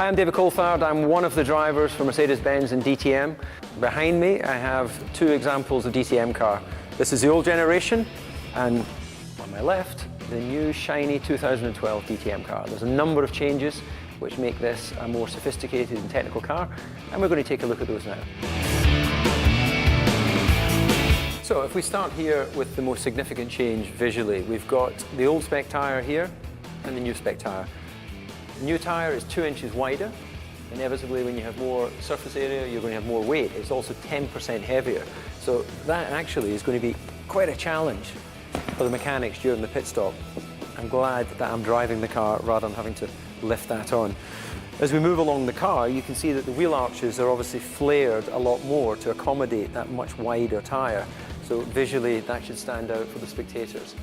Hi, I'm David Coulthard. I'm one of the drivers for Mercedes-Benz and DTM. Behind me, I have two examples of DTM car. This is the old generation, and on my left, the new shiny 2012 DTM car. There's a number of changes which make this a more sophisticated and technical car, and we're going to take a look at those now. So if we start here with the most significant change visually, we've got the old spec tyre here and the new spec tyre. The new tyre is 2 inches wider. Inevitably, when you have more surface area, you're going to have more weight. It's also 10% heavier. So that actually is going to be quite a challenge for the mechanics during the pit stop. I'm glad that I'm driving the car rather than having to lift that on. As we move along the car, you can see that the wheel arches are obviously flared a lot more to accommodate that much wider tyre. So visually, that should stand out for the spectators.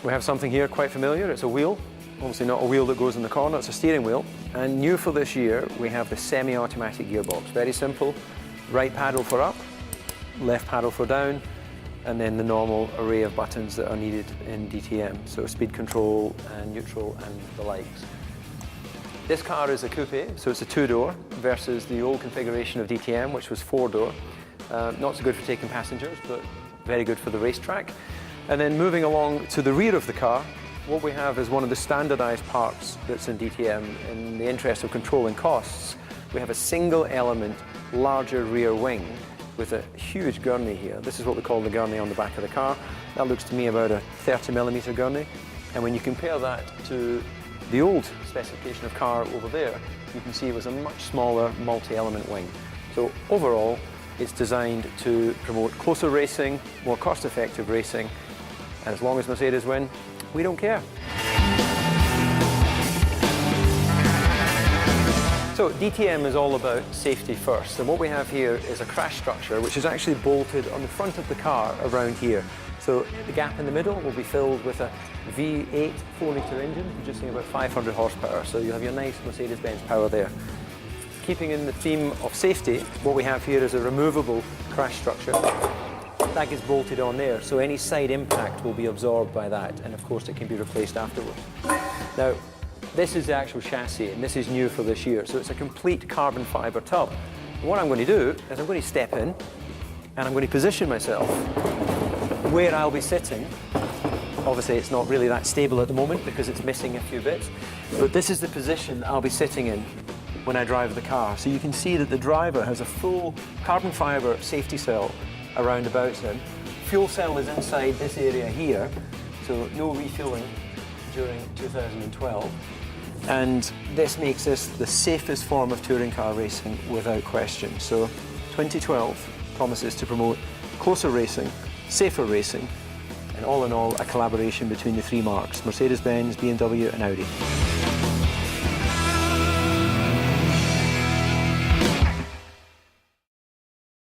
We have something here quite familiar. It's a wheel. Obviously not a wheel that goes in the corner, it's a steering wheel. And new for this year, we have the semi-automatic gearbox. Very simple. Right paddle for up, left paddle for down, and then the normal array of buttons that are needed in DTM. So speed control and neutral and the likes. This car is a coupe, so it's a two-door versus the old configuration of DTM, which was four-door. Not so good for taking passengers, but very good for the racetrack. And then moving along to the rear of the car, what we have is one of the standardized parts that's in DTM. In the interest of controlling costs, we have a single element, larger rear wing with a huge gurney here. This is what we call the gurney on the back of the car. That looks to me about a 30mm gurney. And when you compare that to the old specification of car over there, you can see it was a much smaller multi-element wing. So overall, it's designed to promote closer racing, more cost-effective racing, and as long as Mercedes win, we don't care. So DTM is all about safety first, and what we have here is a crash structure which is actually bolted on the front of the car around here. So the gap in the middle will be filled with a V8 4-litre engine producing about 500 horsepower, so you have your nice Mercedes-Benz power there. Keeping in the theme of safety, what we have here is a removable crash structure. That gets bolted on there, so any side impact will be absorbed by that, and of course it can be replaced afterwards. Now, this is the actual chassis, and this is new for this year, so it's a complete carbon fibre tub. And what I'm going to do is I'm going to step in, and I'm going to position myself where I'll be sitting. Obviously it's not really that stable at the moment because it's missing a few bits, but this is the position I'll be sitting in when I drive the car. So you can see that the driver has a full carbon fibre safety cell around about him. Fuel cell is inside this area here, so no refueling during 2012. And this makes this the safest form of touring car racing without question. So 2012 promises to promote closer racing, safer racing, and all in all, a collaboration between the three marques, Mercedes-Benz, BMW and Audi.